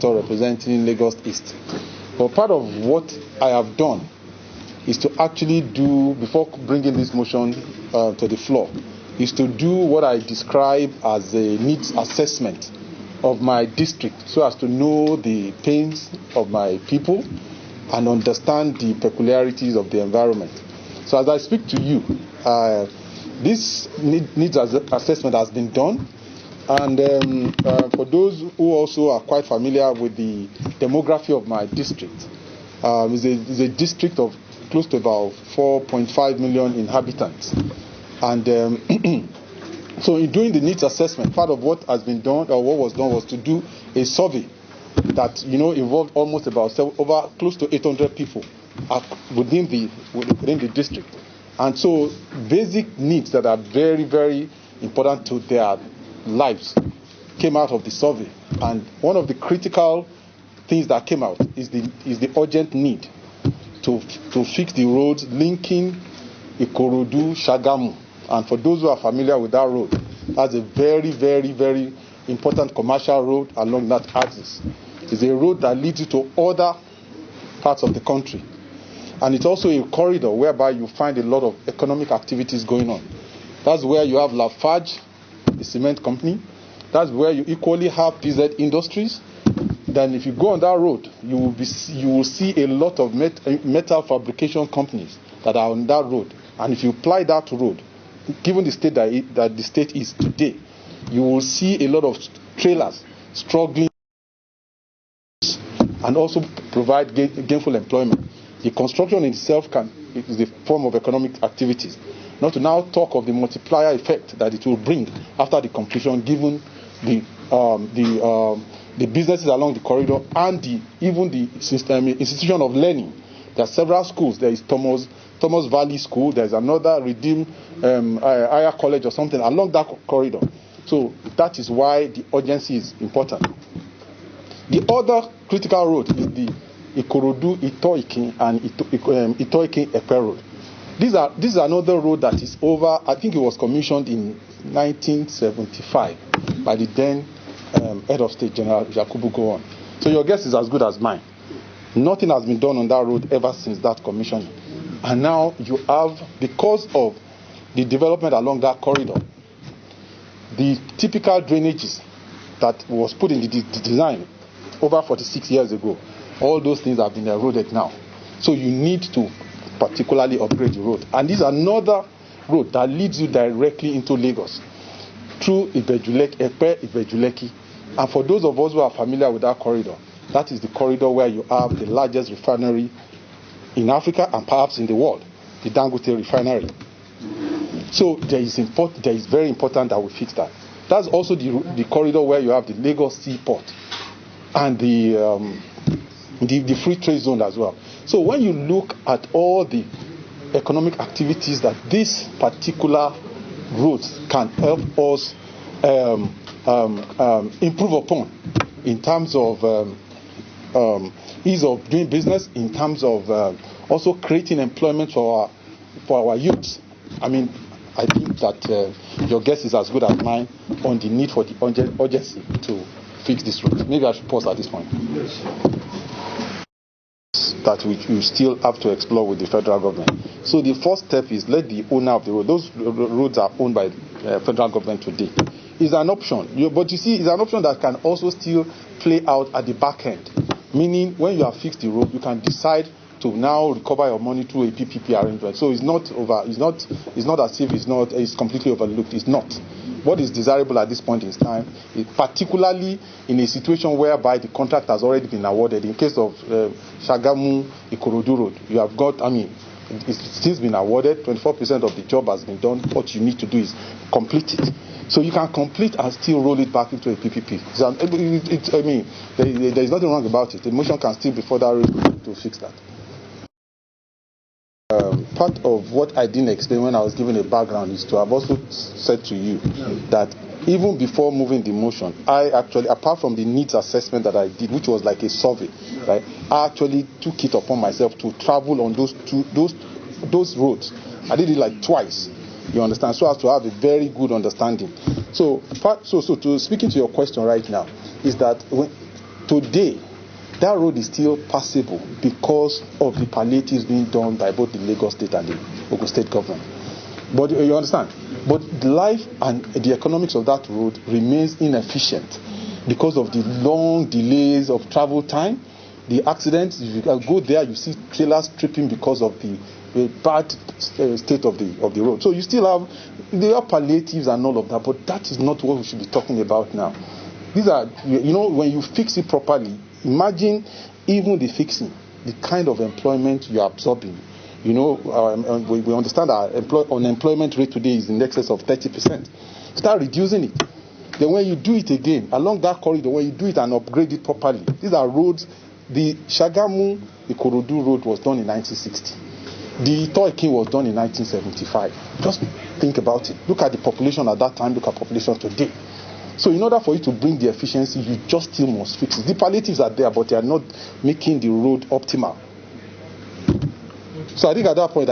senator representing Lagos East. But part of what I have done is to actually do, before bringing this motion to the floor, is to do what I describe as a needs assessment of my district, so as to know the pains of my people and understand the peculiarities of the environment. So as I speak to you, this needs assessment has been done. And for those who also are quite familiar with the demography of my district, it's a district of close to about 4.5 million inhabitants. And so in doing the needs assessment, part of what has been done, or what was done, was to do a survey that involved almost about over close to 800 people within the district. And so basic needs that are very, very important to their lives came out of the survey. And one of the critical things that came out is the urgent need to fix the roads linking Ikorodu, Shagamu. And for those who are familiar with that road, that's a very, very, very important commercial road along that axis. It's a road that leads you to other parts of the country. And it's also a corridor whereby you find a lot of economic activities going on. That's where you have Lafarge, the cement company. That's where you equally have PZ Industries. Then if you go on that road, you will see a lot of metal fabrication companies that are on that road. And if you apply that road, given the state that the state is today, you will see a lot of trailers struggling and also provide gainful employment. The construction itself is a form of economic activities. Not to now talk of the multiplier effect that it will bring after the completion, given the businesses along the corridor and even the institution of learning. There are several schools. There is Thomas Valley School. There is another Redeem Higher College or something along that corridor. So that is why the urgency is important. The other critical road is the Ikorodu, Itoikin, and Itoikin Epe Road. This is another road that is over. I think it was commissioned in 1975 by the then head of state, General Yakubu Gowon. So your guess is as good as mine. Nothing has been done on that road ever since that commissioning. And now you have, because of the development along that corridor, the typical drainages that was put in the design over 46 years ago, all those things have been eroded now. So you need to particularly upgrade the road. And this is another road that leads you directly into Lagos through Ibeju-Lekki. And for those of us who are familiar with that corridor, that is the corridor where you have the largest refinery in Africa and perhaps in the world, the Dangote refinery. So it is very important that we fix that. That's also the corridor where you have the Lagos seaport and the free trade zone as well. So when you look at all the economic activities that this particular roads can help us improve upon, in terms of ease of doing business, in terms of also creating employment for our youth. I mean, I think that your guess is as good as mine on the need for the urgency to fix this road. Maybe I should pause at this point. Yes. That we still have to explore with the federal government. So the first step is let the owner of the road, those roads are owned by federal government today, is an option. But you see, it's an option that can also still play out at the back end. Meaning, when you have fixed the road, you can decide to now recover your money through a PPP arrangement. So it's not as if it's completely overlooked. It's not. What is desirable at this point in time, particularly in a situation whereby the contract has already been awarded. In case of Shagamu Ikorodu Road, you have got, it's since been awarded, 24% of the job has been done. What you need to do is complete it. So you can complete and still roll it back into a PPP. So, there is nothing wrong about it. The motion can still be further raised to fix that. Part of what I didn't explain when I was giving a background is to have also said to you that even before moving the motion, I actually, apart from the needs assessment that I did, which was like a survey, right, I actually took it upon myself to travel on those roads. I did it like twice. You understand? So as to have a very good understanding. So to speaking to your question right now, is that today, that road is still passable because of the palliatives being done by both the Lagos State and the Ogun State government. But you understand? But life and the economics of that road remains inefficient because of the long delays of travel time, the accidents. If you go there, you see trailers tripping because of the bad state of the road. So you still have palliatives and all of that, but that is not what we should be talking about now. These are, when you fix it properly, imagine even the fixing, the kind of employment you are absorbing. We understand our unemployment rate today is in excess of 30%. Start reducing it. Then when you do it again, along that corridor, when you do it and upgrade it properly, these are roads. The Shagamu Ikorodu road was done in 1960. The Itoikin was done in 1975. Just think about it. Look at the population at that time, look at population today. So in order for you to bring the efficiency, you just still must fix it. The palliatives are there, but they are not making the road optimal. So I think at that point,